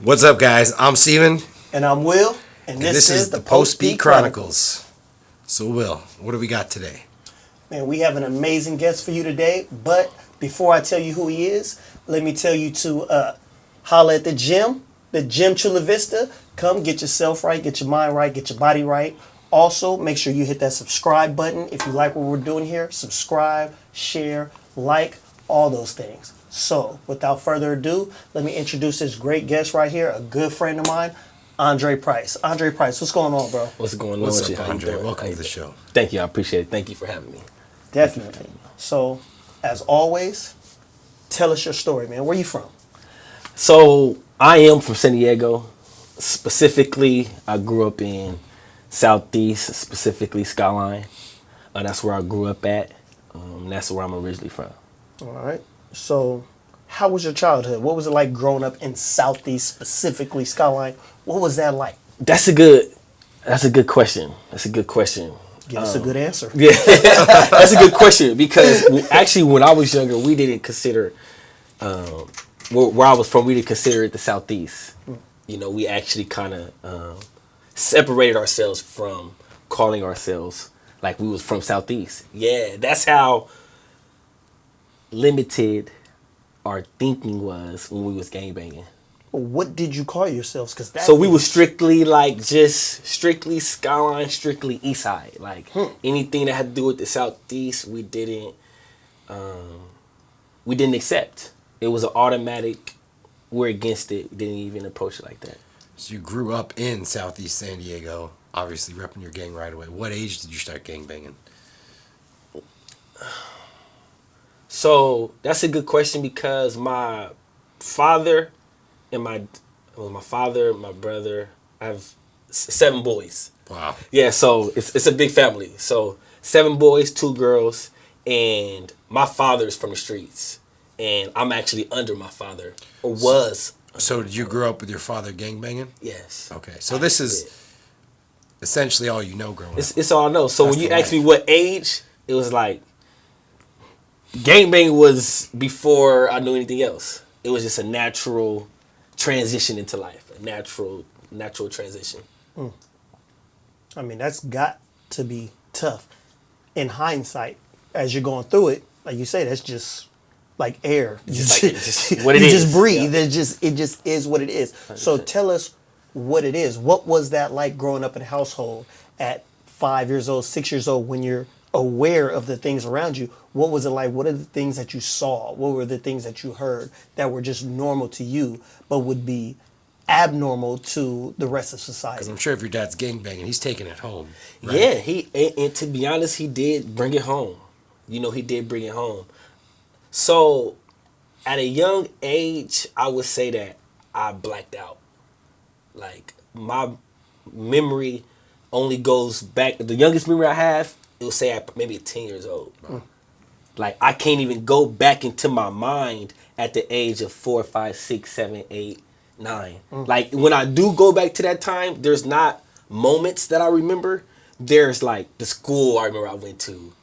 What's up, guys? I'm Steven. And I'm Will. And this is the Post P Chronicles. So, Will, what do we got today? Man, we have an amazing guest for you today. But before I tell you who he is, let me tell you to holla at the gym Chula Vista. Come get yourself right, get your mind right, get your body right. Also, make sure you hit that subscribe button. If you like what we're doing here, subscribe, share, like, all those things. So, without further ado, let me introduce this great guest right here, a good friend of mine, Andre Price. Andre Price, what's going on, bro? What's going on What's with up, you? Andre? Welcome to the show. Thank you. I appreciate it. Thank you for having me. Definitely. So, as always, tell us your story, man. Where you from? So, I am from San Diego. Specifically, I grew up in Southeast, specifically Skyline. That's where I grew up at. That's where I'm originally from. All right. So, how was your childhood? What was it like growing up in Southeast, specifically Skyline? What was that like? That's a good question. That's a good question. Give us a good answer. Yeah, that's a good question because actually, when I was younger, we didn't consider where I was from. We didn't consider it the Southeast. You know, we actually kind of separated ourselves from calling ourselves like we was from Southeast. Yeah, that's how limited our thinking was when we was gangbanging. What did you call yourselves? So we were strictly strictly Skyline, strictly East Side. Like anything that had to do with the Southeast, we didn't accept. It was an automatic. We're against it. We didn't even approach it like that. So you grew up in Southeast San Diego, obviously repping your gang right away. What age did you start gangbanging? So that's a good question because my father and my brother, I have 7 boys. Wow. Yeah, so it's a big family. So 7 boys, 2 girls, and my father's from the streets. And I'm actually under my father, or was. So did you grow up with your father gangbanging? Yes. Okay, so this is essentially all you know growing up. It's all I know. So That's when you the ask me life. what age, it was like, gangbanging was before I knew anything else. It was just a natural transition into life, a natural transition. I mean, that's got to be tough. In hindsight, as you're going through it, like you say, that's just like air. It's just what it you is. just breathe. Yeah. It just is what it is. 100%. So tell us what it is. What was that like growing up in a household at 5 years old, 6 years old, when you're aware of the things around you? What was it like? What are the things that you saw? What were the things that you heard that were just normal to you, but would be abnormal to the rest of society? Because I'm sure if your dad's gangbanging, he's taking it home. Right? Yeah, and to be honest, he did bring it home. You know, he did bring it home. So, at a young age, I would say that I blacked out. Like, my memory only goes back, the youngest memory I have, it will say at maybe 10 years old. Like, I can't even go back into my mind at the age of 4, 5, 6, 7, 8, 9. Like, when I do go back to that time, there's not moments that I remember. There's, like, the school I remember I went to.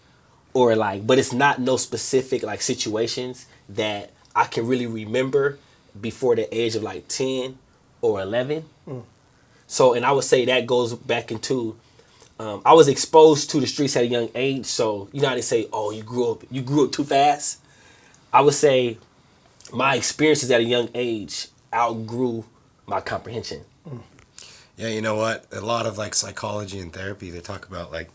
Or, like, but it's not no specific, like, situations that I can really remember before the age of, like, 10 or 11. So, and I would say that goes back into... I was exposed to the streets at a young age, so you know how they say, "Oh, you grew up too fast." I would say my experiences at a young age outgrew my comprehension. Yeah, you know what? A lot of like psychology and therapy, they talk about like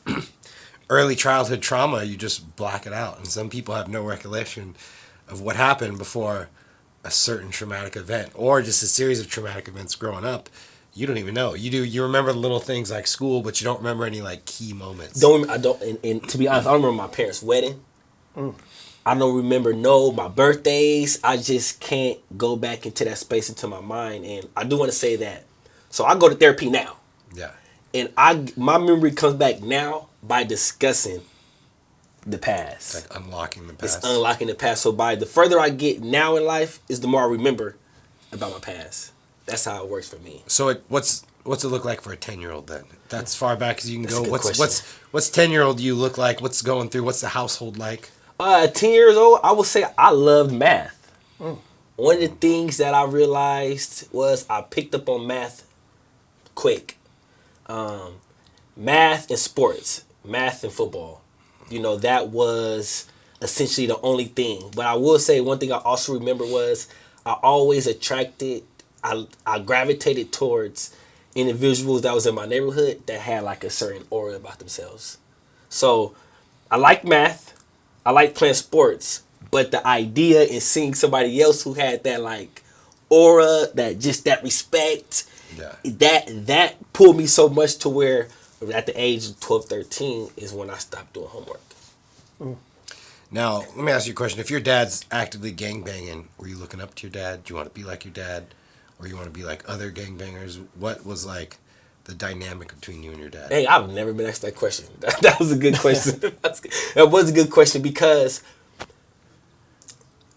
early childhood trauma. You just black it out, and some people have no recollection of what happened before a certain traumatic event, or just a series of traumatic events growing up. You don't even know. You do. You remember the little things like school, but you don't remember any like key moments. I don't. And to be honest, I don't remember my parents' wedding. I don't remember my birthdays. I just can't go back into that space into my mind. And I do want to say that. So I go to therapy now. Yeah. And my memory comes back now by discussing the past. It's like unlocking the past. It's unlocking the past. So by the further I get now in life, is the more I remember about my past. That's how it works for me. So what's it look like for a 10-year-old then? That's far back as you can go. What's 10-year-old you look like? What's going through? What's the household like? At 10 years old, I would say I loved math. One of the things that I realized was I picked up on math quick. Math and sports, math and football. That was essentially the only thing. But I will say one thing I also remember was I always I gravitated towards individuals that was in my neighborhood that had like a certain aura about themselves. So I like math, I like playing sports, but the idea in seeing somebody else who had that like aura, that respect, that pulled me so much to where at the age of 12, 13 is when I stopped doing homework. Now, let me ask you a question. If your dad's actively gangbanging, were you looking up to your dad? Do you want to be like your dad? Or you want to be like other gangbangers? What was like the dynamic between you and your dad? Hey, I've never been asked that question. That was a good question. That was a good question because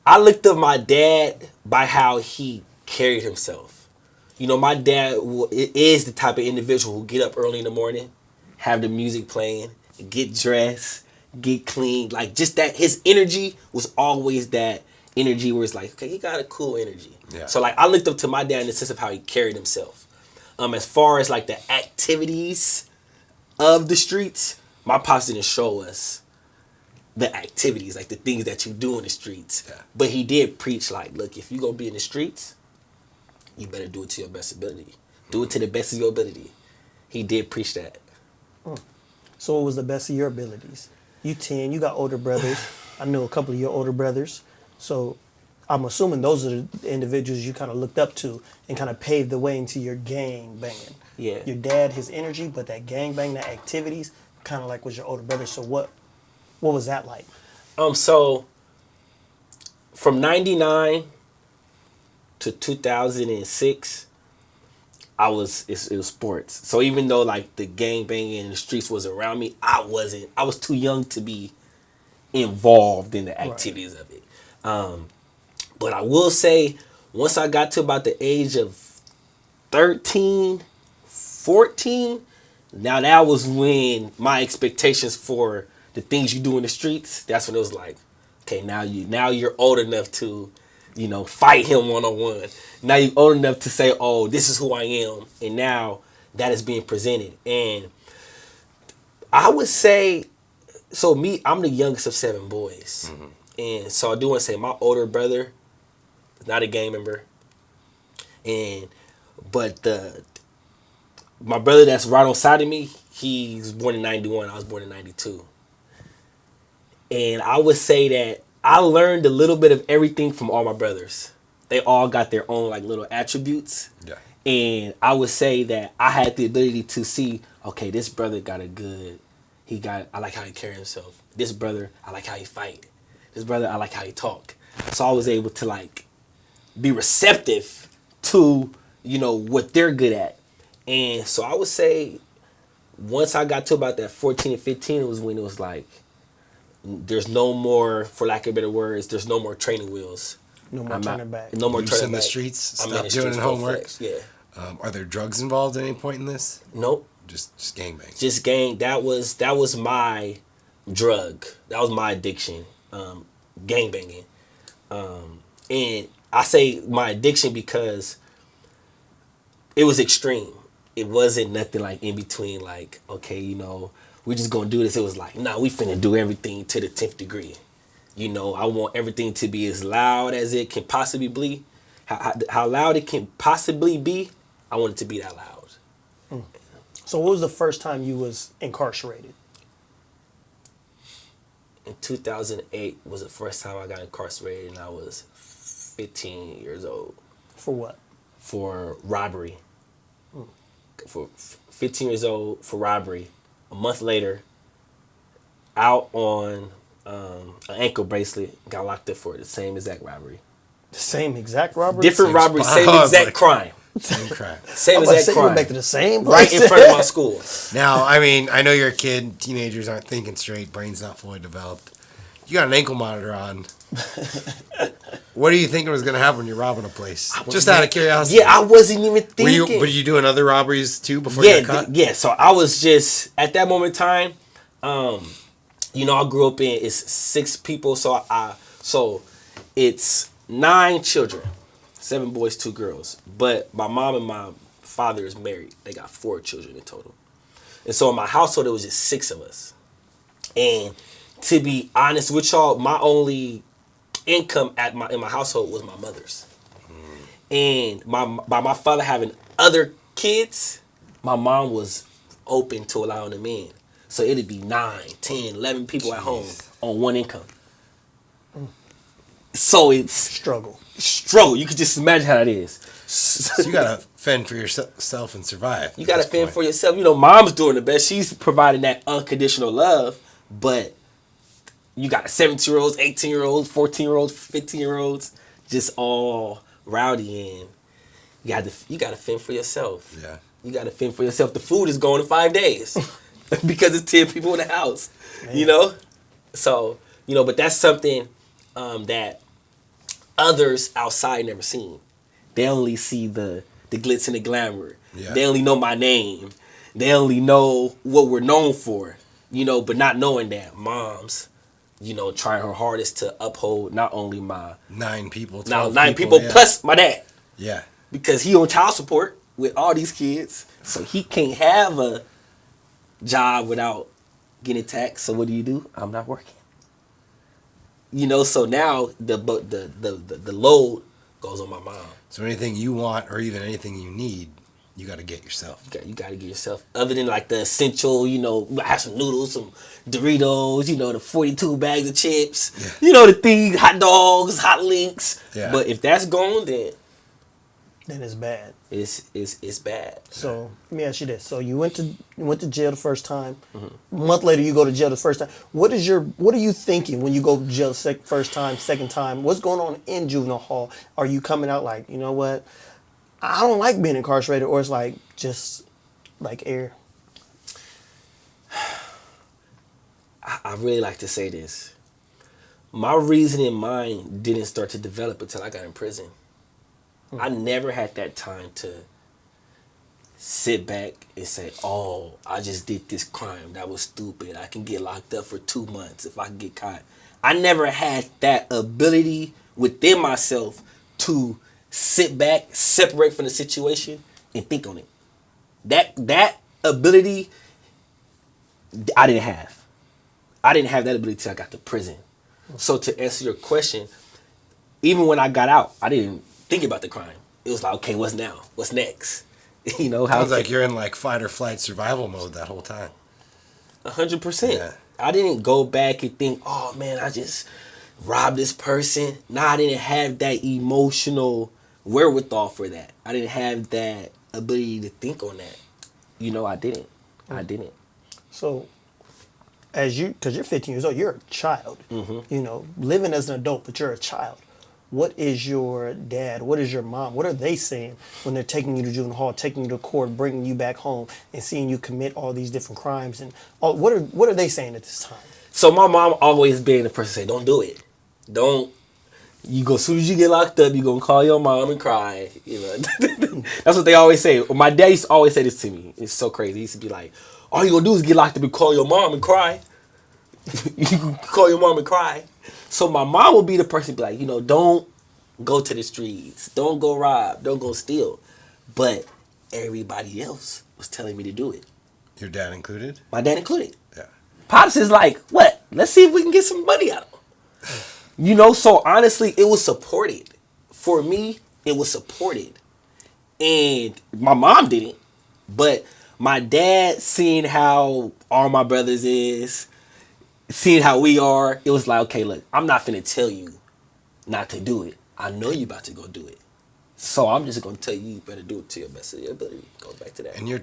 I looked up my dad by how he carried himself. My dad is the type of individual who get up early in the morning, have the music playing, get dressed, get clean. Like just that, his energy was always that energy where it's like, okay, he got a cool energy. Yeah. So like I looked up to my dad in the sense of how he carried himself. As far as like the activities of the streets, my pops didn't show us the activities, like the things that you do in the streets. Yeah. But he did preach like, look, if you gonna be in the streets, you better do it to your best ability. Do it to the best of your ability. He did preach that. So what was the best of your abilities? You 10, you got older brothers. I know a couple of your older brothers. So I'm assuming those are the individuals you kind of looked up to and kind of paved the way into your gang banging. Yeah. Your dad, his energy, but that gang bang, that activities, kind of like was your older brother. So what was that like? So from 99 to 2006, it was sports. So even though like the gang banging in the streets was around me, I was too young to be involved in the activities of it. But I will say, once I got to about the age of 13, 14, now that was when my expectations for the things you do in the streets, that's when it was like, okay, now you're old enough to, fight him one-on-one. Now you're old enough to say, oh, this is who I am. And now that is being presented. And I would say, so I'm the youngest of 7 boys. Mm-hmm. And so I do want to say my older brother is not a gang member. But my brother that's right on side of me, he's born in 91. I was born in 92. And I would say that I learned a little bit of everything from all my brothers. They all got their own like little attributes. Yeah. And I would say that I had the ability to see, okay, this brother I like how he carry himself. This brother, I like how he fight. This brother, I like how he talk. So I was able to like be receptive to, what they're good at. And so I would say once I got to about that 14 and 15, it was when it was like, there's no more, for lack of better words, there's no more training wheels. No more turning back. No more turning back. In the streets, stop in the doing homework. Yeah. Are there drugs involved at any point in this? Nope. Just gangbang. Just gang. That was my drug. That was my addiction. Gang banging. And I say my addiction because it was extreme. It wasn't nothing like in between, like, okay, we're just gonna do this. It was like, nah, we finna do everything to the 10th degree. I want everything to be as loud as it can possibly be. How loud it can possibly be, I want it to be that loud. So what was the first time you was incarcerated? In 2008 was the first time I got incarcerated, and I was 15 years old. For what? For robbery. For 15 years old for robbery. A month later, out on an ankle bracelet, got locked up for the same exact robbery. The same exact robbery? Different robbery, same exact crime. Same crime. Same exact crime. Back to the same place. Right in front of my school. Now, I know you're a kid. Teenagers aren't thinking straight. Brain's not fully developed. You got an ankle monitor on. What are you thinking was going to happen when you're robbing a place? Just out of curiosity. Yeah, I wasn't even thinking. Were you doing other robberies too before you got caught? Yeah, so I was just, at that moment in time, I grew up it's 6 people, so it's 9 children, 7 boys, 2 girls. But my mom and my father is married. They got 4 children in total. And so in my household, it was just 6 of us. And to be honest with y'all, my only income in my household was my mother's. And by my father having other kids, my mom was open to allowing them in. So it'd be 9, 10, 11 people at home on one income. So it's Struggle. You can just imagine how that is. So you gotta fend for yourself and survive. You gotta fend for yourself. You know, mom's doing the best. She's providing that unconditional love, but you got 17-year-olds, 18-year-olds, 14-year-olds, 15-year-olds, just all rowdy, and you gotta fend for yourself. Yeah. You gotta fend for yourself. The food is gone in 5 days because it's 10 people in the house. Man. You know? So, you know, but that's something that others outside never seen. They only see the glitz and the glamour. Yeah. They only know my name. They only know what we're known for. You know, but not knowing that mom's, you know, trying her hardest to uphold not only my 9 people, 9 people yeah. plus my dad. Yeah. Because he on child support with all these kids, so he can't have a job without getting taxed. So what do? I'm not working. You know, so now the load goes on my mom. So anything you want or even anything you need, you got to get yourself. You got to get yourself. Other than like the essential, you know, have some noodles, some Doritos, you know, the 42 bags of chips, yeah. You know, the thing, hot dogs, hot links. Yeah. But if that's gone, then it's bad. It's bad. So let me ask you this: so you went to jail the first time. Mm-hmm. A month later, you go to jail the first time. What are you thinking when you go to jail first time, second time? What's going on in juvenile hall? Are you coming out like, you know what? I don't like being incarcerated, or it's like just like air? I really like to say this. My reasoning mind didn't start to develop until I got in prison. Mm-hmm. I never had that time to sit back and say, oh, I just did this crime. That was stupid. I can get locked up for 2 months if I can get caught. I never had that ability within myself to sit back, separate from the situation, and think on it. That ability, I didn't have. I didn't have that ability till I got to prison. So to answer your question, even when I got out, I didn't think about the crime. It was like, okay, what's now? What's next? You know, sounds like you're in like fight or flight survival mode that whole time. 100%. Yeah. I didn't go back and think, oh man, I just robbed this person. Nah, I didn't have that emotional wherewithal for that. I didn't have that ability to think on that. You know, I didn't. So, because you're 15 years old, you're a child. Mm-hmm. You know, living as an adult, but you're a child. What is your dad? What is your mom? What are they saying when they're taking you to juvenile hall, taking you to court, bringing you back home, and seeing you commit all these different crimes? And what are they saying at this time? So my mom always being the person to say, "Don't do it. Don't." You go as soon as you get locked up, you gonna call your mom and cry. You know, that's what they always say. My dad used to always say this to me. It's so crazy. He used to be like, "All you gonna do is get locked up and call your mom and cry." You can call your mom and cry. So my mom will be the person to be like, you know, don't go to the streets. Don't go rob. Don't go steal. But everybody else was telling me to do it. Your dad included? My dad included. Yeah. Pops is like, what? Let's see if we can get some money out of him. You know, so honestly, it was supported. For me, it was supported. And my mom didn't. But my dad, seeing how all my brothers is, seeing how we are, it was like, okay, look, I'm not finna tell you not to do it. I know you about to go do it. So I'm just gonna tell you better do it to your best of your ability. Goes back to that. And you're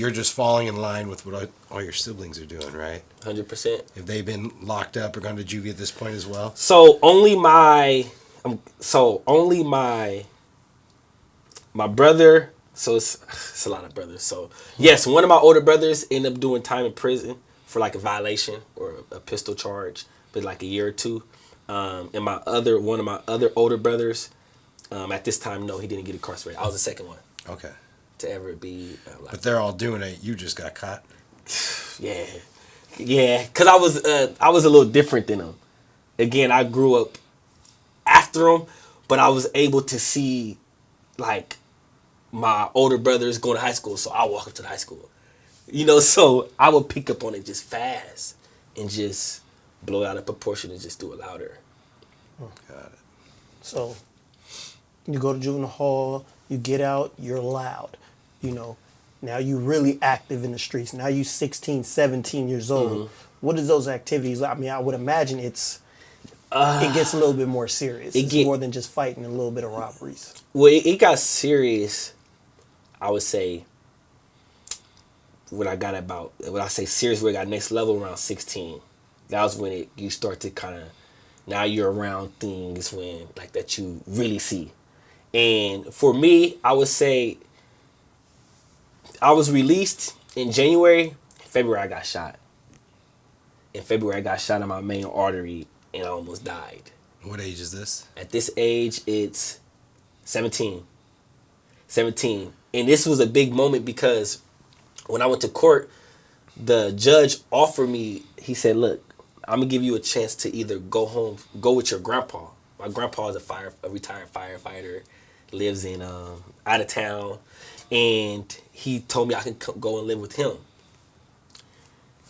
just falling in line with what all your siblings are doing, right? 100%. Have they been locked up or gone to juvie at this point as well? So only my brother. So it's a lot of brothers. So yes, one of my older brothers ended up doing time in prison for like a violation or a pistol charge, but like a year or two. And one of my other older brothers, at this time, no, he didn't get incarcerated. I was the second one. Okay. To ever be. But they're all doing it. You just got caught. Yeah. Cause I was a little different than them. Again, I grew up after them, but I was able to see like my older brothers going to high school, so I walk up to the high school. You know, so I would pick up on it just fast and just blow it out of proportion and just do it louder. Got it. So you go to juvenile hall, you get out, you're loud. You know, now you're really active in the streets. Now you're 16, 17 years old. Mm-hmm. What is those activities? I mean, I would imagine it gets a little bit more serious. It's more than just fighting and a little bit of robberies. Well, it got serious, I would say, when I say serious, where it got next level around 16. That was when you start to kind of, now you're around things when, like, that you really see. And for me, I would say, I was released in January. February, I got shot. In February, I got shot in my main artery and I almost died. What age is this? At this age, it's 17. 17. And this was a big moment because when I went to court, the judge offered me, he said, look, I'm going to give you a chance to either go home, go with your grandpa. My grandpa is a retired firefighter, lives in out of town, and he told me I could go and live with him.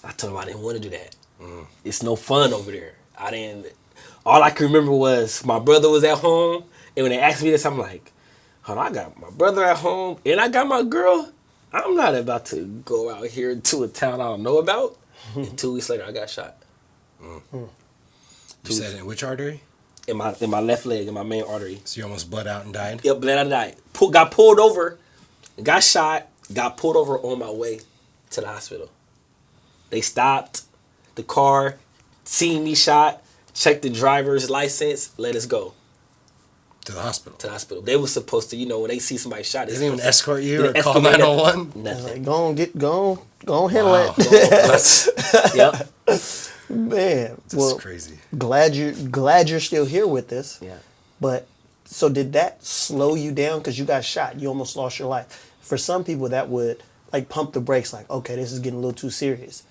I told him I didn't want to do that. It's no fun over there. All I can remember was my brother was at home, and when they asked me this, I'm like, hold on, I got my brother at home, and I got my girl. I'm not about to go out here to a town I don't know about. And 2 weeks later, I got shot. You said in which artery? In my left leg, in my main artery. So you almost bled out and died? Yep, bled out and died. Got pulled over, got shot, got pulled over on my way to the hospital. They stopped the car, seen me shot, checked the driver's license, let us go. To the hospital? To the hospital. They were supposed to, when they see somebody shot. They didn't even escort you or call 911? Nothing. Like, go on, handle it. Yep. Man, that's crazy. Glad you're still here with us. Yeah. But so did that slow you down because you got shot? You almost lost your life. For some people, that would like pump the brakes. Like, okay, this is getting a little too serious.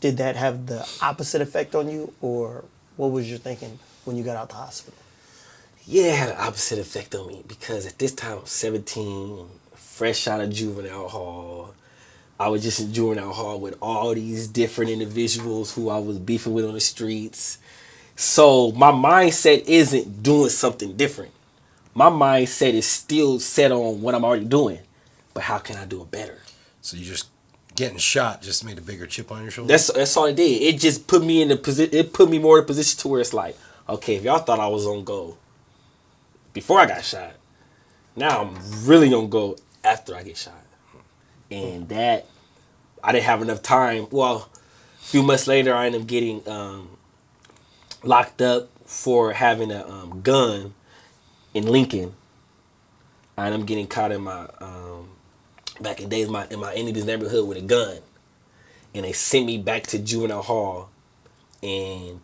Did that have the opposite effect on you, or what was your thinking when you got out the hospital? Yeah, it had an opposite effect on me because at this time I'm 17, fresh out of juvenile hall. I was just in juvenile hall with all these different individuals who I was beefing with on the streets. So my mindset isn't doing something different. My mindset is still set on what I'm already doing. But how can I do it better? So you just getting shot just made a bigger chip on your shoulder? That's all it did. It just put me in the position. It put me more in a position to where it's like, okay, if y'all thought I was on go before I got shot, now I'm really on go after I get shot. And that, I didn't have enough time. Well, a few months later, I ended up getting locked up for having a gun in Lincoln. I ended up getting caught in my, back in days, in my enemy's neighborhood with a gun. And they sent me back to juvenile hall and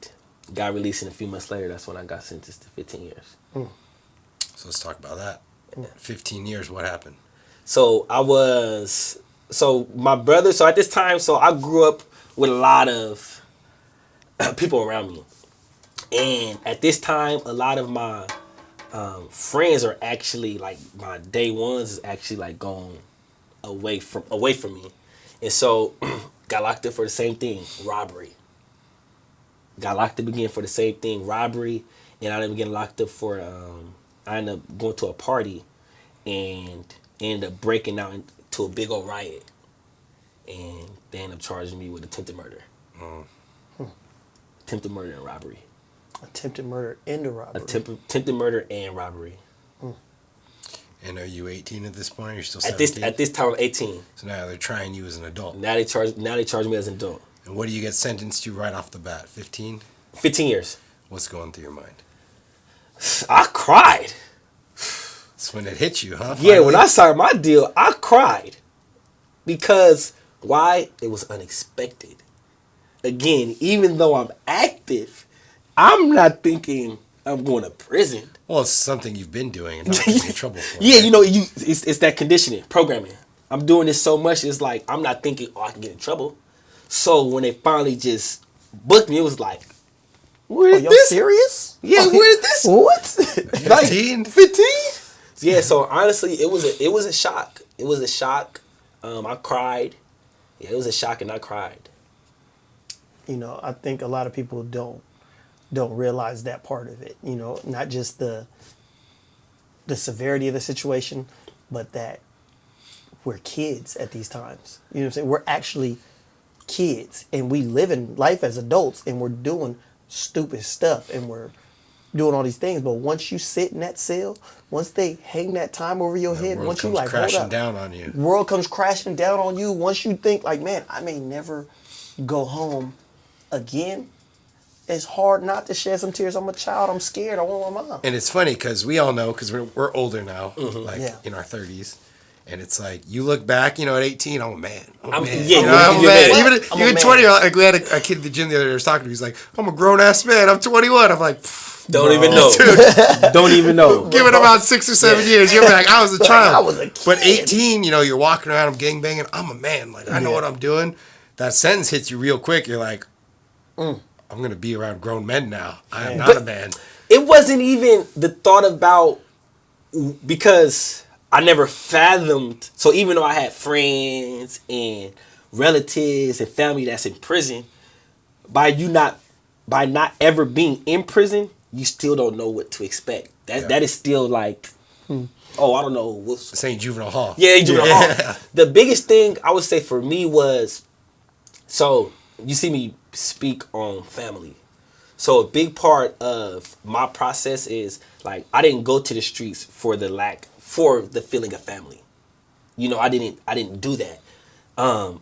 got released. And a few months later, that's when I got sentenced to 15 years. So let's talk about that. 15 years, what happened? So my brother, so at this time, so I grew up with a lot of people around me. And at this time, a lot of my friends are actually, like, my day ones is actually, like, going away from me. And so, got locked up for the same thing, robbery. Got locked up again for the same thing, robbery. And I ended up getting locked up for, I ended up going to a party and ended up breaking out into a big old riot. And they ended up charging me with attempted murder. Attempted murder and robbery. Attempted murder and a robbery. Attempted murder and robbery. And are you 18 at this point, or you're still 17? At this time, I'm 18. So now they're trying you as an adult. Now they charge me as an adult. And what do you get sentenced to right off the bat? 15? 15 years. What's going through your mind? I cried. That's when it hit you, huh? Yeah, when I started my deal, I cried. Because, why? It was unexpected. Again, even though I'm active, I'm not thinking I'm going to prison. Well, it's something you've been doing and not getting in trouble for. Yeah, right? It's that conditioning, programming. I'm doing this so much, it's like, I'm not thinking, I can get in trouble. So when they finally just booked me, it was like, Where Oh, did y'all this? serious? Yeah, where did this? What? Like 15? 15? Yeah, so honestly, it was a shock. It was a shock. I cried. Yeah, it was a shock, and I cried. You know, I think a lot of people don't realize that part of it. You know, not just the severity of the situation, but that we're kids at these times. You know what I'm saying? We're actually kids, and we live in life as adults, and we're doing stupid stuff, and we're doing all these things. But once you sit in that cell, once they hang that time over your head, World once you comes like hold crashing up, down on you. world comes crashing down on you. Once you think like, man, I may never go home again. It's hard not to shed some tears. I'm a child. I'm scared. I want my mom. And it's funny because we all know, because we're older now, like Yeah. in our 30s. And it's like, you look back, you know, at 18, I'm a man. I'm a man. yeah, You know, I'm a you're man. a man. Even, I'm a even man. 20, like we had a kid at the gym the other day who was talking to me. He's like, I'm a grown ass man. I'm 21. I'm like, Don't even know. dude, Don't even know. give it about 6 or 7 years. You're like, I was a child. I was a kid. But 18, you know, you're walking around, I'm gang banging. I'm a man. Like, I know what I'm doing. That sentence hits you real quick. You're like, I'm going to be around grown men now. I am not a man. It wasn't even the thought about, because I never fathomed. So even though I had friends and relatives and family that's in prison, by not ever being in prison, you still don't know what to expect. That is still like, oh, I don't know what's. This ain't juvenile hall. Yeah, juvenile hall. The biggest thing I would say for me was, so you see me speak on family. So a big part of my process is like, I didn't go to the streets for the feeling of family. You know, I didn't do that.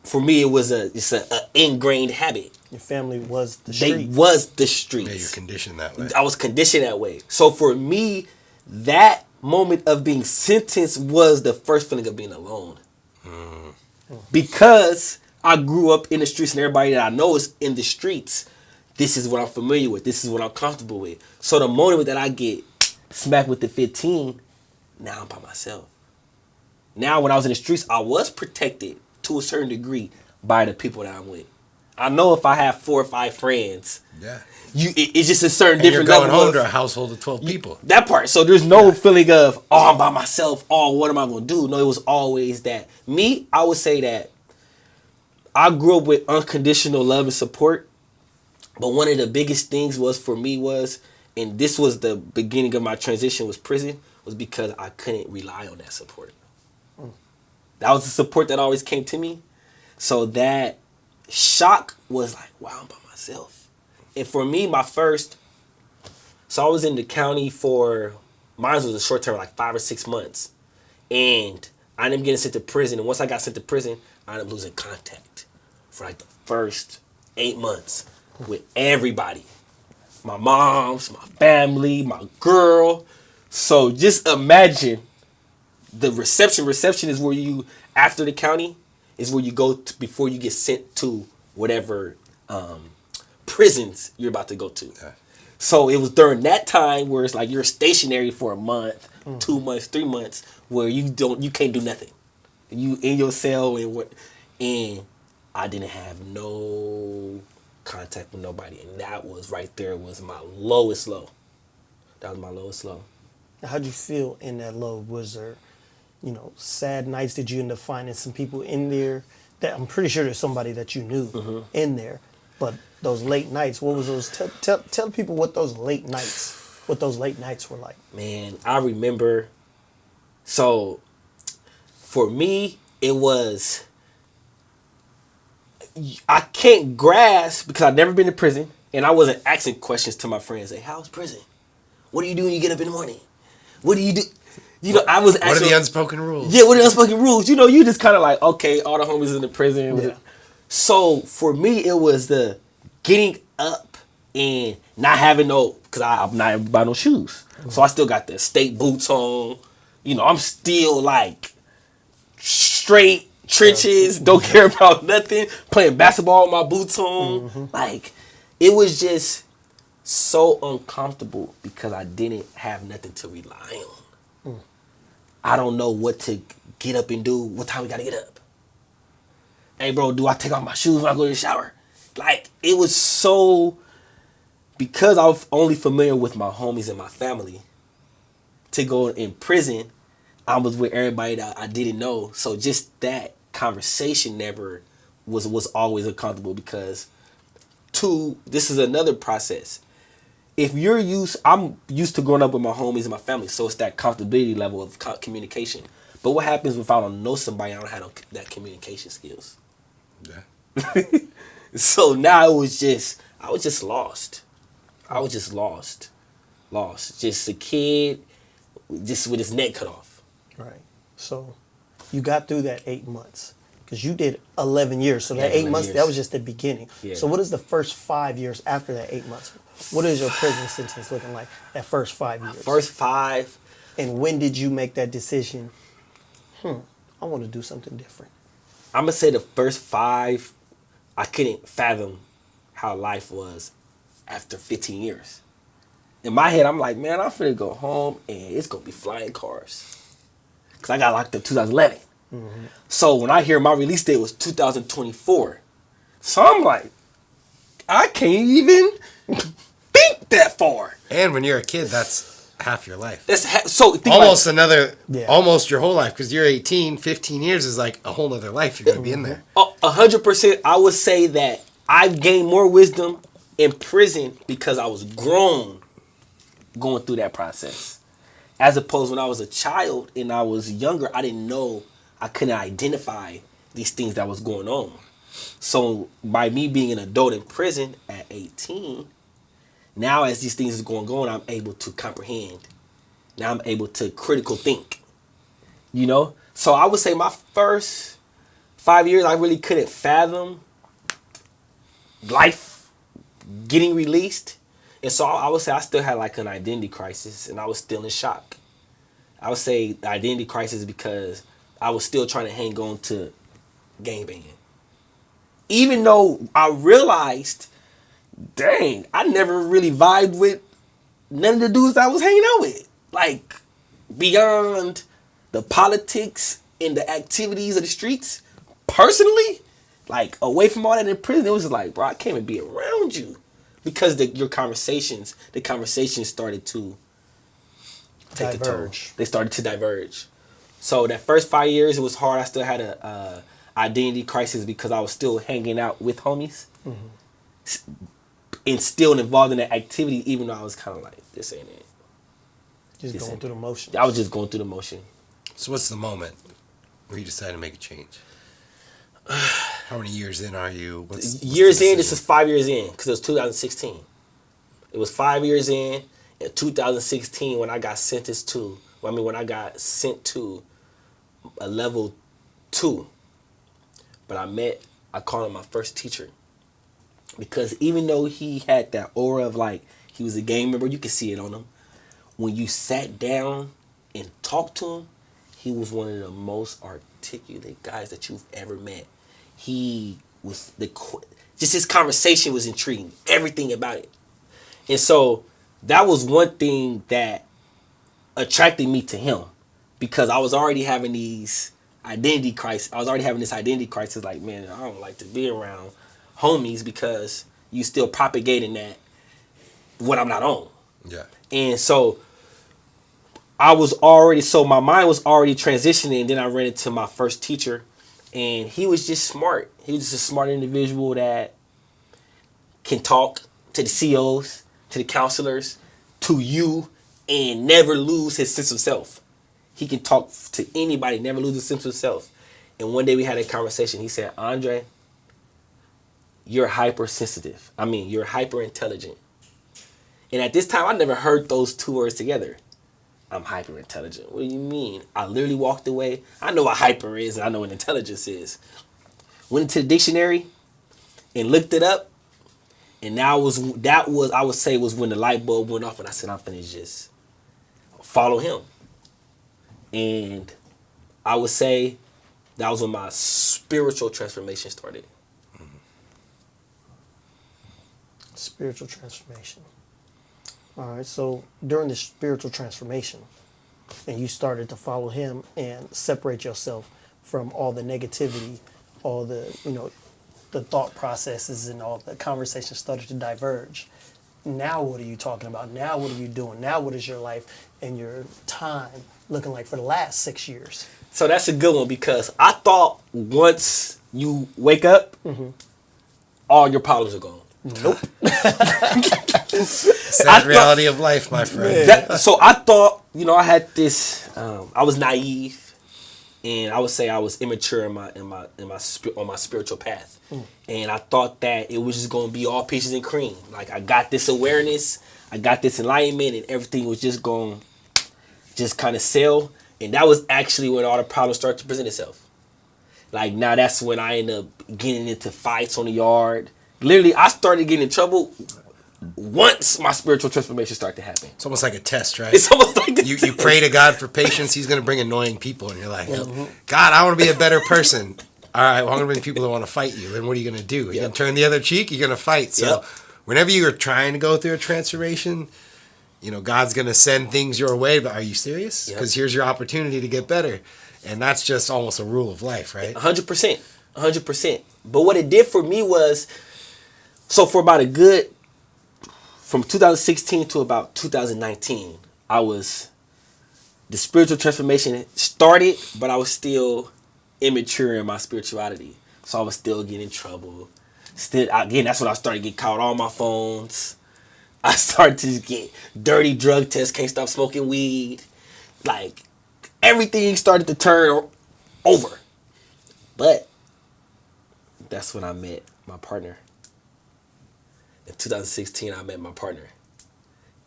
For me, it's a ingrained habit. Your family was the They street. was the streets. Yeah, you're conditioned that way. I was conditioned that way. So for me, that moment of being sentenced was the first feeling of being alone. Because I grew up in the streets and everybody that I know is in the streets. This is what I'm familiar with. This is what I'm comfortable with. So the moment that I get smacked with the 15, now I'm by myself. Now when I was in the streets, I was protected to a certain degree by the people that I'm with. I know if I have 4 or 5 friends, Yeah. it's just a certain And you're different going level home of, to a household of 12 people. that part. So there's no feeling of, oh, I'm by myself. Oh, what am I going to do? No, it was always that. Me, I would say that I grew up with unconditional love and support. But one of the biggest things for me was, and this was the beginning of my transition was prison, was because I couldn't rely on that support. That was the support that always came to me. So that shock was like, wow, I'm by myself. And for me, so I was in the county mine was a short term, like 5 or 6 months. And I ended up getting sent to prison. And once I got sent to prison, I ended up losing contact for like the first 8 months with everybody. My moms, my family, my girl. So just imagine the reception. Reception is where you, after the county, is where you go to before you get sent to whatever prisons you're about to go to. Okay. So it was during that time where it's like you're stationary for a month, 2 months, 3 months, where you can't do nothing. You in your cell and I didn't have no contact with nobody, and that was right there was my lowest low. That was my lowest low. How'd you feel in that low? Was there, sad nights? Did you end up finding some people in there that I'm pretty sure there's somebody that you knew in there? But those late nights, what was those? Tell people what those late nights were like. Man, I remember. So, for me, it was. I can't grasp because I've never been to prison, and I wasn't asking questions to my friends. Like, how's prison? What do you do when you get up in the morning? What do you do? I was asking. What are the unspoken rules? Yeah, what are the unspoken rules? You just kind of like, okay, all the homies in the prison. Yeah. So for me, it was the getting up and not having because I'm not by no shoes. So I still got the state boots on. I'm still like straight trenches, don't care about nothing, playing basketball with my boots on. Like, it was just so uncomfortable because I didn't have nothing to rely on. I don't know what to get up and do. What time we gotta get up? Hey, bro, do I take off my shoes when I go to the shower? Like, it was so because I was only familiar with my homies and my family, to go in prison, I was with everybody that I didn't know. So just that conversation never was always uncomfortable because this is another process. If I'm used to growing up with my homies and my family, so it's that comfortability level of communication. But what happens if I don't know somebody, I don't have that communication skills? Yeah. So now I was just lost. I was just lost. Just a kid, just with his neck cut off. Right. So you got through that 8 months because you did 11 years. So Yeah, that 8 11 months, years. that was just the beginning. Yeah. So what is the first 5 years after that 8 months? What is your prison sentence looking like that first 5 years? First 5. And when did you make that decision? I want to do something different. I'm going to say the first 5, I couldn't fathom how life was after 15 years. In my head, I'm like, man, I'm finna go home and it's going to be flying cars. Because I got locked up 2011. So when I hear my release date was 2024. So I'm like, I can't even think that far. And when you're a kid, that's half your life. So think Almost about another, Yeah. almost your whole life. Because you're 18, 15 years is like a whole nother life you're going to be in there. 100%. I would say that I've gained more wisdom in prison because I was grown going through that process. As opposed when I was a child and I was younger, I didn't know, I couldn't identify these things that was going on. So by me being an adult in prison at 18, now as these things is going on, I'm able to comprehend. Now I'm able to critical think. You know? So I would say my first 5 years, I really couldn't fathom life getting released. And so I would say I still had like an identity crisis and I was still in shock. I would say the identity crisis because I was still trying to hang on to gangbanging. Even though I realized, dang, I never really vibed with none of the dudes that I was hanging out with. Like, beyond the politics and the activities of the streets, personally, like, away from all that in prison, it was just like, bro, I can't even be around you. Because the conversations started to take a toll. They started to diverge. So that first 5 years, it was hard. I still had a identity crisis because I was still hanging out with homies. And still involved in that activity, even though I was kind of like, this ain't it. Just going through the motions. I was just going through the motion. So what's the moment where you decided to make a change? How many years in are you? What's Years the in, this is 5 years in, because it was 2016. It was 5 years in 2016 when I got sentenced to, when I got sent to a level 2. But I called him my first teacher. Because even though he had that aura of like, he was a gang member, you could see it on him. When you sat down and talked to him, he was one of the most articulate guys that you've ever met. He was just his conversation was intriguing. Everything about it. And so that was one thing that attracted me to him. Because I was already having these identity crisis. I was already having this identity crisis like, man, I don't like to be around homies because you still propagating that what I'm not on. Yeah. And so my mind was already transitioning. And then I ran into my first teacher and he was just smart. He was just a smart individual that can talk to the COs, to the counselors, to you, and never lose his sense of self. He can talk to anybody, never lose his sense of self. And one day we had a conversation. He said, Andre, you're hypersensitive. You're hyper intelligent. And at this time, I never heard those two words together. I'm hyper intelligent. What do you mean? I literally walked away. I know what hyper is and I know what intelligence is. Went into the dictionary and looked it up. And I would say was when the light bulb went off and I said, I'm finna just follow him. And I would say that was when my spiritual transformation started. Spiritual transformation. All right, so during the spiritual transformation, and you started to follow him and separate yourself from all the negativity, all the, the thought processes and all the conversations started to diverge. Now what are you talking about? Now what are you doing? Now what is your life and your time looking like for the last 6 years? So that's a good one because I thought once you wake up, all your problems are gone. Nope. Sad reality of life, my friend. So I thought, I had this. I was naive, and I would say I was immature on my spiritual path, and I thought that it was just going to be all peaches and cream. Like I got this awareness, I got this enlightenment, and everything was just going, just kind of sail. And that was actually when all the problems started to present itself. Like now, that's when I ended up getting into fights on the yard. Literally, I started getting in trouble once my spiritual transformation started to happen. It's almost like a test, right? It's almost like a you test. pray to God for patience. He's going to bring annoying people, and you're like, God, I want to be a better person. All right, well, I'm going to bring people that want to fight you. Then what are you going to do? You're going to turn the other cheek? You're going to fight. So whenever you're trying to go through a transformation, God's going to send things your way. But are you serious? Because here's your opportunity to get better. And that's just almost a rule of life, right? 100%. 100%. But what it did for me was, so for about from 2016 to about 2019, the spiritual transformation started, but I was still immature in my spirituality. So I was still getting in trouble. Again, that's when I started getting caught on my phones. I started to get dirty drug tests, can't stop smoking weed. Like, everything started to turn over. But that's when I met my partner. In 2016, I met my partner.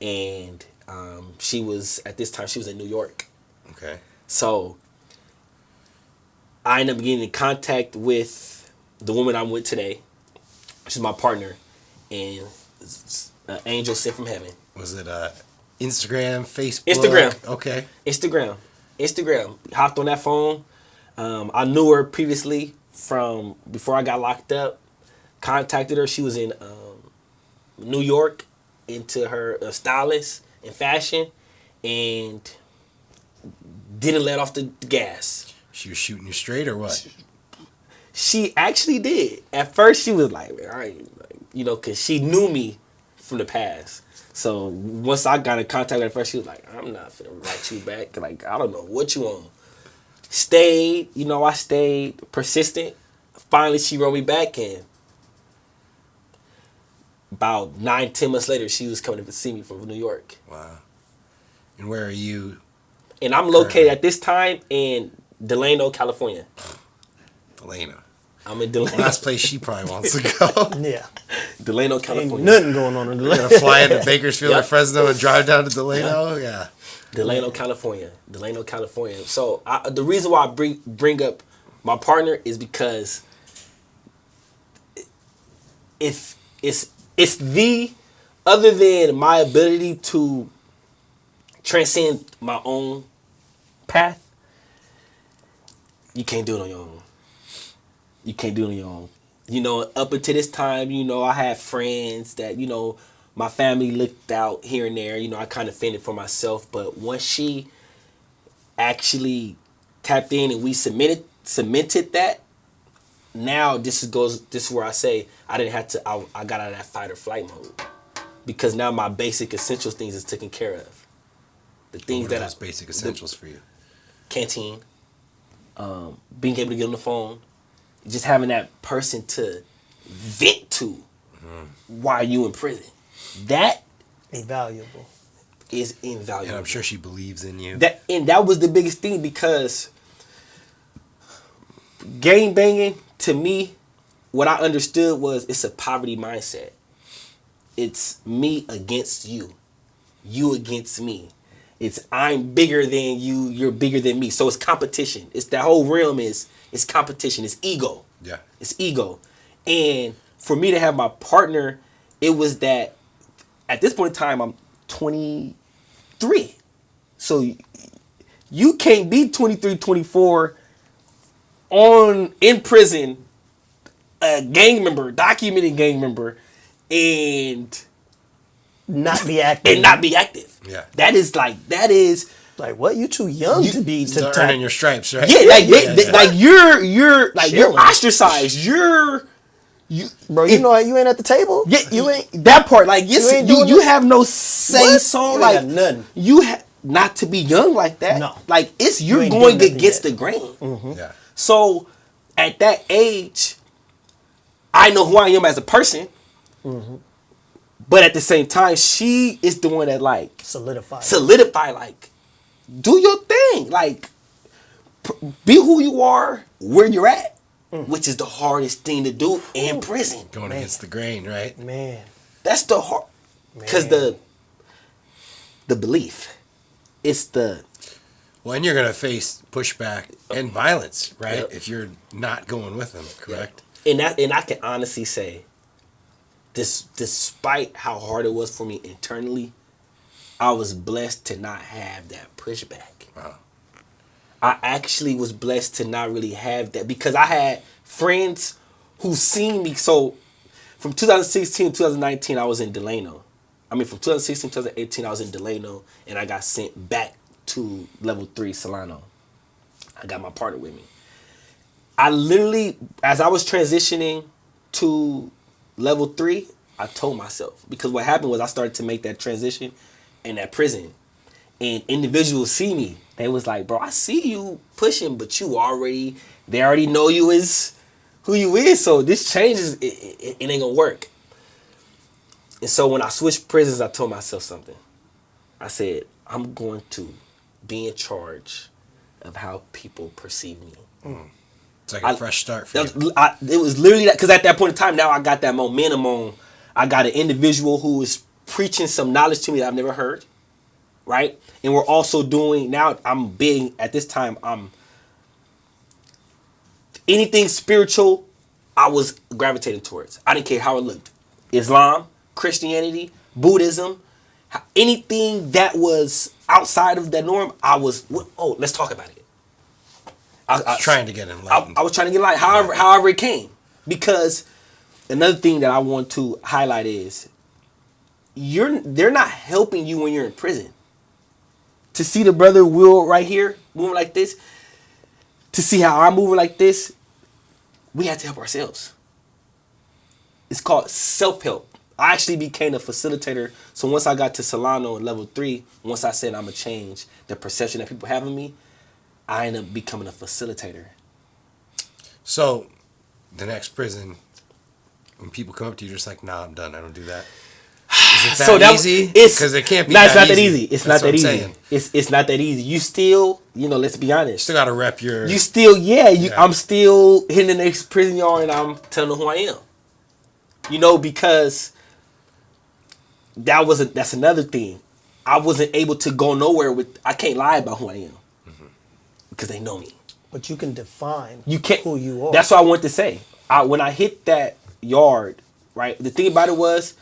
And at this time, she was in New York. Okay. So I ended up getting in contact with the woman I'm with today. She's my partner. And an angel sent from heaven. Was it Instagram, Facebook? Instagram. Okay. Instagram. Hopped on that phone. I knew her previously from before I got locked up. Contacted her. She was in New York into her stylist in fashion and didn't let off the gas. She was shooting you straight or what? She actually did. At first, she was like, all right, because she knew me from the past. So once I got in contact with her first, she was like, I'm not finna write you back. Like, I don't know what you on. I stayed persistent. Finally, she wrote me back, and about 9-10 months later, she was coming to see me from New York. Wow. And where are you? And I'm located at this time in Delano, California. Delano. I'm in Delano. Last place she probably wants to go. Yeah. Delano, California. Ain't nothing going on in You're Delano. going to fly into Bakersfield or Fresno and drive down to Delano? Yeah. Delano, California. So the reason why I bring up my partner is because it's other than my ability to transcend my own path, you can't do it on your own. You can't do it on your own. Up until this time, I had friends that, my family looked out here and there. I kind of fended for myself. But once she actually tapped in and we cemented that, now this is where I say I didn't have to, I got out of that fight or flight mode. Because now my basic essential things is taken care of. The things What are those basic essentials for you? Canteen, being able to get on the phone, just having that person to vent to while you in prison. That Invaluable. is invaluable. And I'm sure she believes in you. That was the biggest thing because gang banging, to me, what I understood was it's a poverty mindset. It's me against you. You against me. It's I'm bigger than you, you're bigger than me. So it's competition. It's that whole realm it's competition. It's ego. Yeah. It's ego. And for me to have my partner, it was that at this point in time, I'm 23. So you can't be 23, 24 in prison, a gang member, documented gang member, and Not be active. Yeah. That is Like, what? You too young to be to earning your stripes, right? you're ostracized. Bro, you know you ain't at the table. Yeah, You ain't. that part. Like You ain't doing you it. have no say What? so. You ain't Like got nothing. not to be young like that. No. Like you're ain't going doing nothing against yet. the grain. Yeah. So at that age, I know who I am as a person. But at the same time, she is the one that like solidify. Like, do your thing. Like, be who you are, where you're at, which is the hardest thing to do in prison. Going against the grain, right? Man. That's the hard, because the belief, it's the Well, and you're gonna face pushback and violence, right? Yep. If you're not going with them, correct? and I can honestly say, despite how hard it was for me internally, I was blessed to not have that pushback. Wow. I actually was blessed to not really have that because I had friends who seen me. So from 2016 to 2019, I was in Delano. I mean, from 2016 to 2018, I was in Delano, and I got sent back to level 3 Solano. I got my partner with me. I literally, as I was transitioning to level 3, I told myself, because what happened was I started to make that transition in that prison, and individuals see me. They was like, bro, I see you pushing, but they already know you is who you is, so this changes, it ain't gonna work. And so when I switched prisons, I told myself something. I said, I'm going to be in charge of how people perceive me. It's like a fresh start for you. It was literally that, because at that point in time, now I got that momentum on. I got an individual who is preaching some knowledge to me that I've never heard, right? And we're also doing, now I'm big, at this time, anything spiritual, I was gravitating towards. I didn't care how it looked. Islam, Christianity, Buddhism, anything that was outside of that norm, let's talk about it. I was trying to get enlightened. I was trying to get enlightened, however it came. Because another thing that I want to highlight is, they're not helping you when you're in prison. To see the brother Will right here moving like this, to see how I'm moving like this, we have to help ourselves. It's called self-help. I actually became a facilitator. So once I got to Solano in level 3, once I said I'm going to change the perception that people have of me, I ended up becoming a facilitator. So, the next prison, when people come up to you, you're just like, nah, I'm done. I don't do that. Is it that easy? Because it can't be it's that not that easy. It's That's not that what I'm easy. saying. It's not that easy. You still, let's be honest. Still got to rep your... You still, I'm still hitting the next prison yard and I'm telling them who I am. Because that's another thing. I wasn't able to go nowhere I can't lie about who I am. Because they know me. But you can define who you are. That's what I wanted to say. When I hit that yard, right, the thing about it was,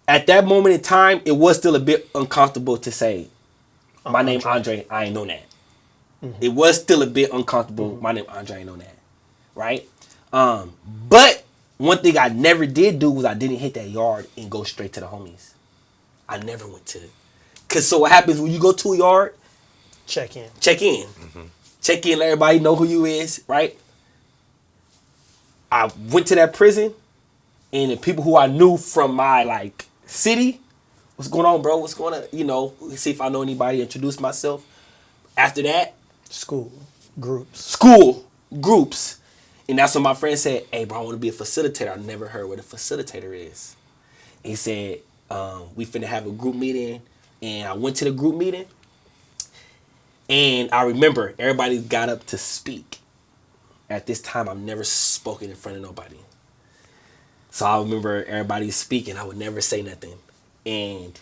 at that moment in time, it was still a bit uncomfortable to say, my name Andre, I ain't know that. It was still a bit uncomfortable. My name Andre, I ain't know that. Right? But one thing I never did do was I didn't hit that yard and go straight to the homies. I never went to. Because so what happens when you go to a yard? Check in. Check in. Check in, let everybody know who you is, right? I went to that prison, and the people who I knew from my, city, what's going on, bro? What's going on? See if I know anybody, introduce myself. After that, School. Groups. And that's when my friend said, hey, bro, I want to be a facilitator. I never heard what a facilitator is. And he said, we finna have a group meeting. And I went to the group meeting. And I remember everybody got up to speak. At this time, I've never spoken in front of nobody. So I remember everybody speaking. I would never say nothing. And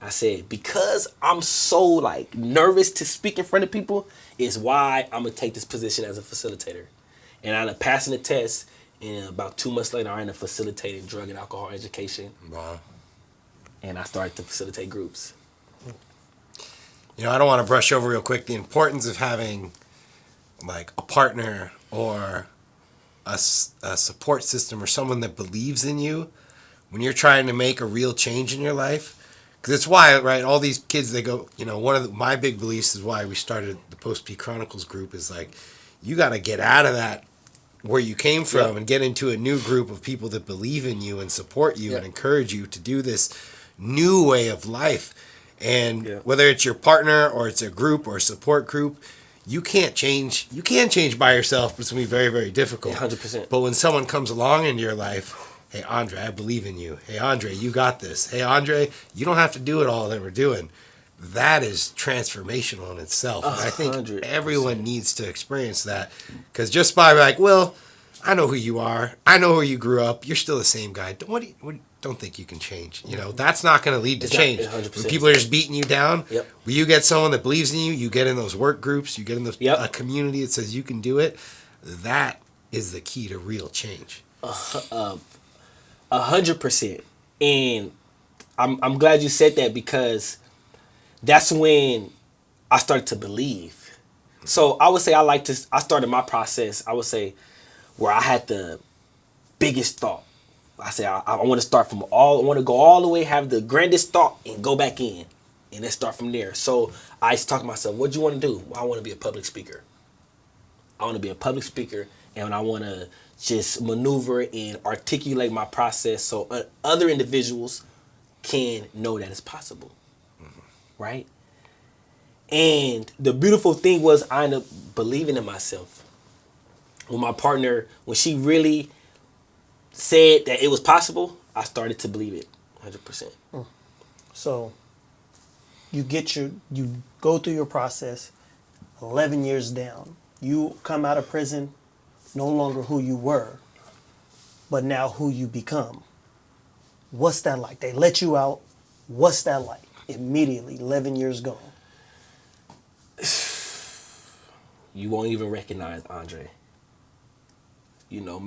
I said, because I'm so nervous to speak in front of people, is why I'm going to take this position as a facilitator. And I ended up passing the test. And about 2 months later, I ended up facilitating drug and alcohol education. Wow. And I started to facilitate groups. I don't want to brush over real quick the importance of having a partner or a support system or someone that believes in you when you're trying to make a real change in your life. Because it's why, right, all these kids, they go, one of my big beliefs is why we started the Post P Chronicles group is you got to get out of that where you came from Yep. and get into a new group of people that believe in you and support you Yep. and encourage you to do this new way of life. And Yep. whether it's your partner or it's a group or a support group, you can't change. You can change by yourself, but it's going to be very, very difficult. 100%. But when someone comes along into your life, hey, Andre, I believe in you. Hey, Andre, you got this. Hey, Andre, you don't have to do it all that we're doing. That is transformational in itself. And I think 100%. everyone needs to experience that. Because just by like, well, I know who you are. I know where you grew up. You're still the same guy. Don't think you can change. You know, that's not going to lead to It's not- change. 100%. When people are just beating you down, Yep. when you get someone that believes in you, you get in those work groups, you get in those, Yep. a community that says you can do it. That is the key to real change. 100%. And I'm glad you said that, because that's when I started to believe. So I would say I started my process, I would say, where I had the biggest thought. I say I want to start from I want to go all the way, have the grandest thought, and go back in, and then start from there. So I used to talk to myself, what do you want to do? Well, I want to be a public speaker. I want to be a public speaker, and I want to just maneuver and articulate my process so other individuals can know that it's possible, right? And the beautiful thing was I ended up believing in myself. When my partner, when she really said that it was possible, I started to believe it 100%. So you go through your process, 11 years down. You come out of prison, no longer who you were, but now who you become. What's that like? They let you out. What's that like? Immediately, 11 years gone. You won't even recognize Andre. You know,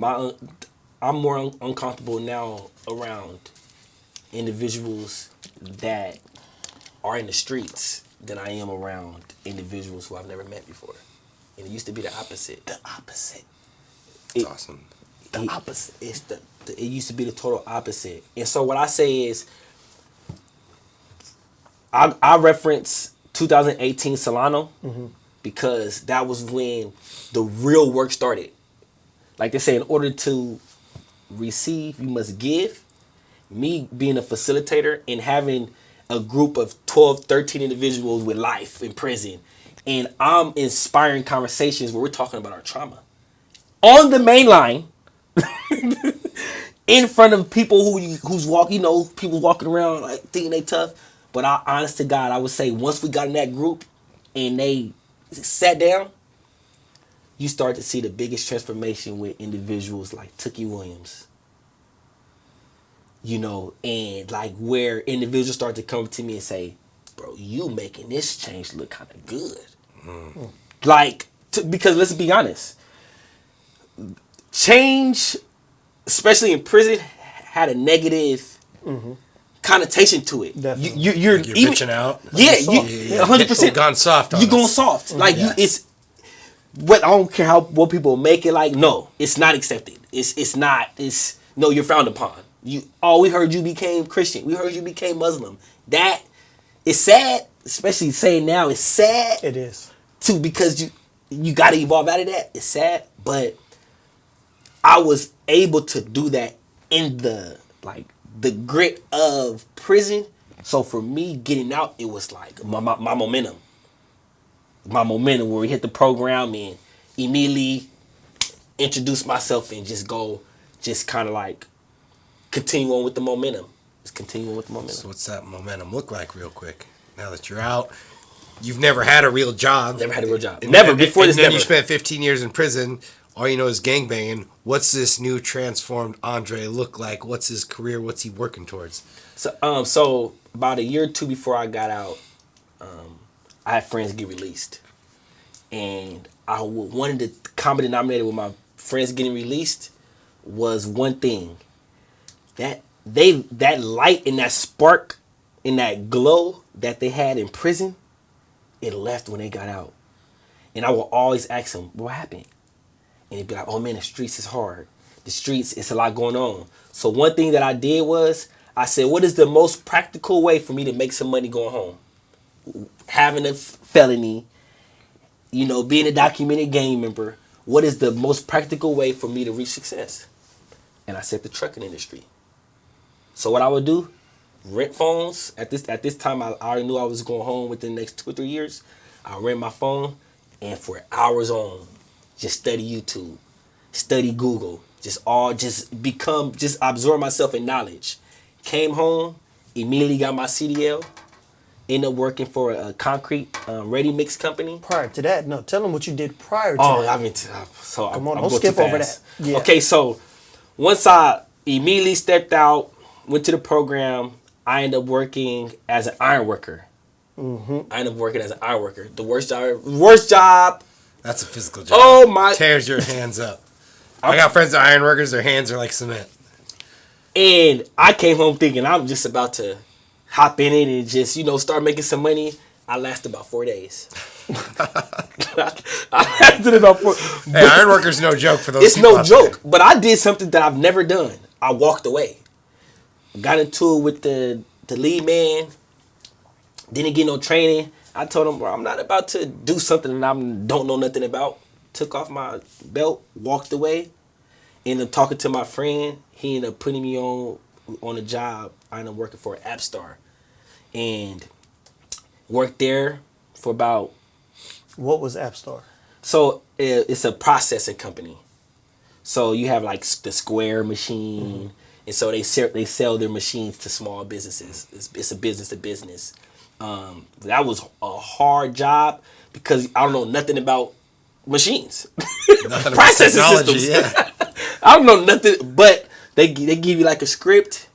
I'm more uncomfortable now around individuals that are in the streets than I am around individuals who I've never met before. And it used to be the opposite. The opposite. It's awesome. The opposite. It's it used to be the total opposite. And so what I say is, I reference 2018 Solano because that was when the real work started. Like they say, in order to receive, you must give. Me being a facilitator and having a group of 12, 13 individuals with life in prison, and I'm inspiring conversations where we're talking about our trauma on the main line in front of people who's walking, people walking around like thinking they tough. But honest to God, I would say once we got in that group and they sat down, you start to see the biggest transformation with individuals like Tookie Williams. And like where individuals start to come to me and say, bro, you making this change look kind of good. Like, because let's be honest, change, especially in prison, had a negative connotation to it. Definitely. You're bitching out. Yeah, Yeah. 100%. Gone soft on You us. going soft. Like Yeah. it's what I don't care what people make it like. No, it's not accepted. It's not. It's no. You're frowned upon. We heard you became Christian. We heard you became Muslim. That is sad, especially saying now. It's sad. It is. Too, because you got to evolve out of that. It's sad, but I was able to do that in the grit of prison. So for me getting out, it was like my momentum. My momentum where we hit the program and immediately introduce myself and just kind of like continue on with the momentum. Just continue on with the momentum. So what's that momentum look like real quick? Now that you're out, you've never had a real job. Never had a real job. Never. Before this, and then never. you spent 15 years in prison. All you know is gangbanging. What's this new transformed Andre look like? What's his career? What's he working towards? So about a year or two before I got out, I had friends get released, and one of the common denominator with my friends getting released was one thing: that light and that spark and that glow that they had in prison, it left when they got out. And I will always ask them, what happened? And they'd be like, oh man, the streets is hard. The streets, it's a lot going on. So one thing that I did was, I said, what is the most practical way for me to make some money going home? Having a felony, being a documented gang member, what is the most practical way for me to reach success? And I said the trucking industry. So what I would do, rent phones. At this time, I already knew I was going home within the next 2 or 3 years. I rent my phone, and for hours on, just study YouTube, study Google, just absorb myself in knowledge. Came home, immediately got my CDL, ended up working for a concrete ready mix company. Prior to that, no, tell them what you did prior to Oh, that. I mean, so Come on, I'm don't going skip too over fast. that. Yeah. Okay, so once I immediately stepped out, went to the program, I ended up working as an iron worker. Mm-hmm. I ended up working as an iron worker. The worst job. That's a physical job. Oh my! Tears your hands up. I got friends that are iron workers. Their hands are like cement. And I came home thinking I'm just about to hop in it and just, start making some money. I lasted about 4 days. I lasted about 4. Hey, iron workers no joke for those. It's people no out joke, there. but I did something that I've never done. I walked away. Got into it with the lead man. Didn't get no training. I told him, bro, I'm not about to do something that I don't know nothing about. Took off my belt, walked away. Ended up talking to my friend. He ended up putting me on a job. I ended up working for App Star. And worked there for about... What was App Store? So it's a processing company. So you have like the Square machine, and so they sell their machines to small businesses. It's a business to business. That was a hard job because I don't know nothing about machines, Nothing about processing technology, systems. yeah. I don't know nothing, but they give you like a script.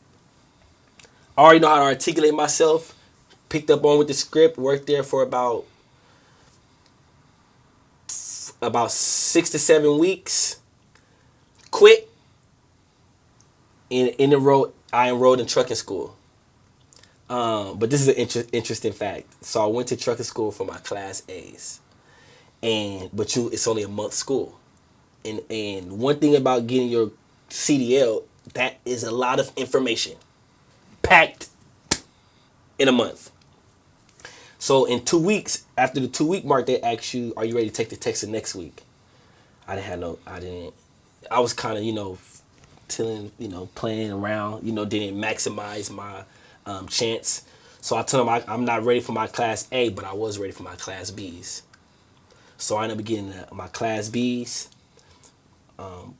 I already know how to articulate myself. Picked up on with the script. Worked there for about 6 to 7 weeks. Quit. I enrolled in trucking school. But this is an interesting fact. So I went to trucking school for my class A's, it's only a month school, and one thing about getting your CDL, that is a lot of information packed in a month. So in 2 weeks, after the 2-week mark, they ask you, "Are you ready to take the test the next week?" I was kind of playing around, didn't maximize my chance. So I told them I'm not ready for my class A, but I was ready for my class B's. So I ended up getting my class B's.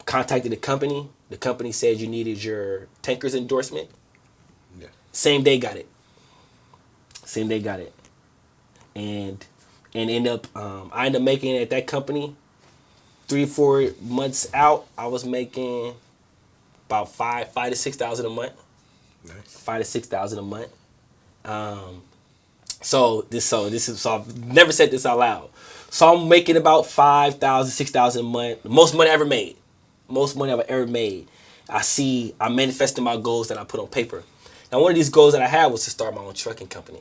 Contacted the company. The company said you needed your tanker's endorsement. Yeah. Same day got it. And end up I ended up making it at that company 3 or 4 months out. I was making about $5,000 to $6,000 a month. Nice. $5,000 to $6,000 a month. So I've never said this out loud. So I'm making about $5,000, $6,000 a month. The most money I ever made. Most money I've ever made. I'm manifesting my goals that I put on paper. Now, one of these goals that I had was to start my own trucking company.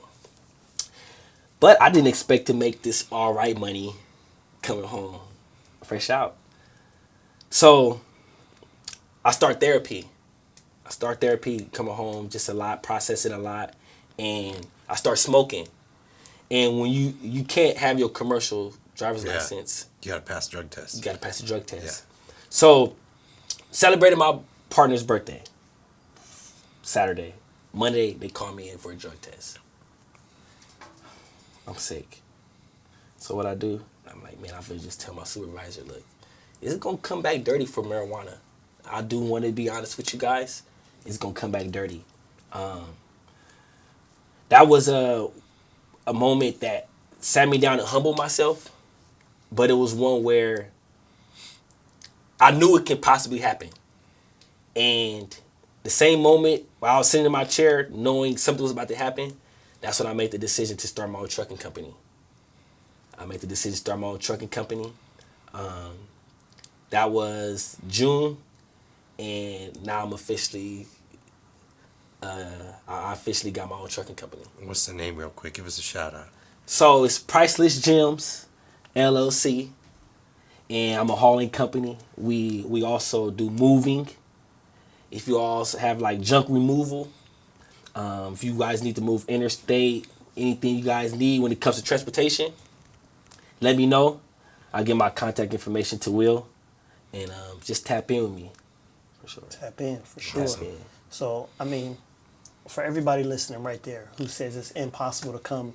But I didn't expect to make this all right money coming home fresh out. So I start therapy. Coming home, just a lot, processing a lot, and I start smoking. And when you can't have your commercial driver's license, You got to pass the drug test. you got to pass the drug test. So celebrated my partner's birthday, Saturday. Monday, they called me in for a drug test. I'm sick. So what I do, I'm like, man, I feel just tell my supervisor, look, is it going to come back dirty for marijuana? I do want to be honest with you guys. It's going to come back dirty. That was a moment that sat me down and humbled myself. But it was one where I knew it could possibly happen. And the same moment while I was sitting in my chair, knowing something was about to happen, that's when I made the decision to start my own trucking company. That was June, and now I'm officially, I officially got my own trucking company. What's the name real quick? Give us a shout out. So it's Priceless Gems, LLC, and I'm a hauling company. We also do moving. If you also have like junk removal, if you guys need to move interstate, anything you guys need when it comes to transportation, let me know. I'll give my contact information to Will, and just tap in with me. For sure. Tap in, for sure. Tap in. So, I mean, for everybody listening right there who says it's impossible to come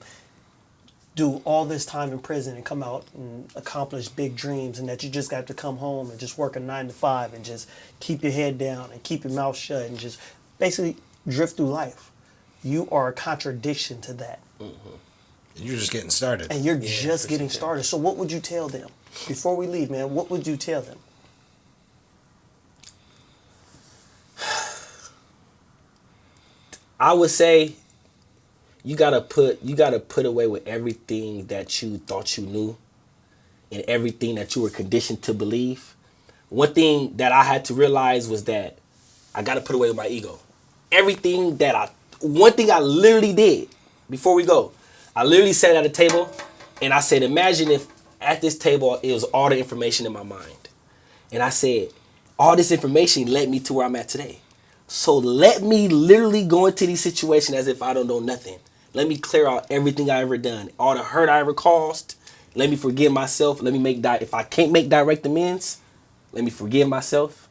do all this time in prison and come out and accomplish big dreams, and that you just got to come home and just work a 9 to 5 and just keep your head down and keep your mouth shut and just basically drift through life. You are a contradiction to that. Mm-hmm. You're just getting started. And you're just getting started. So what would you tell them? Before we leave, man, what would you tell them? I would say you gotta put away with everything that you thought you knew and everything that you were conditioned to believe. One thing that I had to realize was that I gotta put away with my ego. One thing I literally did before we go, I literally sat at a table and I said, imagine if at this table it was all the information in my mind. And I said, all this information led me to where I'm at today. So let me literally go into these situations as if I don't know nothing. Let me clear out everything I ever done, all the hurt I ever caused. Let me forgive myself. Let me if I can't make direct amends, let me forgive myself.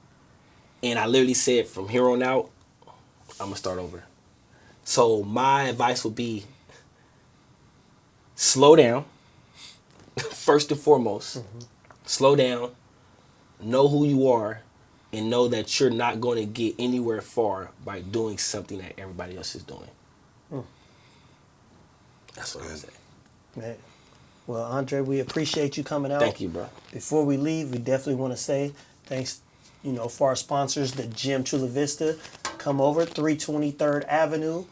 And I literally said, from here on out, I'm gonna start over. So my advice would be, slow down. First and foremost, slow down. Know who you are, and know that you're not going to get anywhere far by doing something that everybody else is doing. That's what I say. Man. Well, Andre, we appreciate you coming out. Thank you, bro. Before we leave, we definitely want to say thanks, for our sponsors, the Gym Chula Vista. Come over, 323rd Avenue.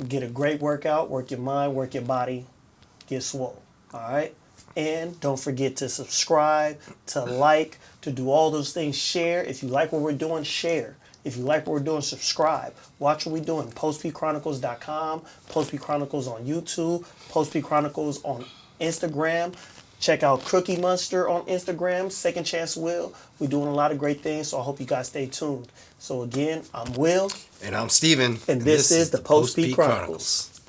Get a great workout. Work your mind, work your body. Get swole. All right? And don't forget to subscribe, to like, to do all those things. Share. If you like what we're doing, share. If you like what we're doing, subscribe. Watch what we're doing. PostPChronicles.com, Post P Chronicles on YouTube, Post P Chronicles on Instagram. Check out Cookie Monster on Instagram, Second Chance Will. We're doing a lot of great things, so I hope you guys stay tuned. So again, I'm Will. And I'm Steven. And this is the Post P Chronicles.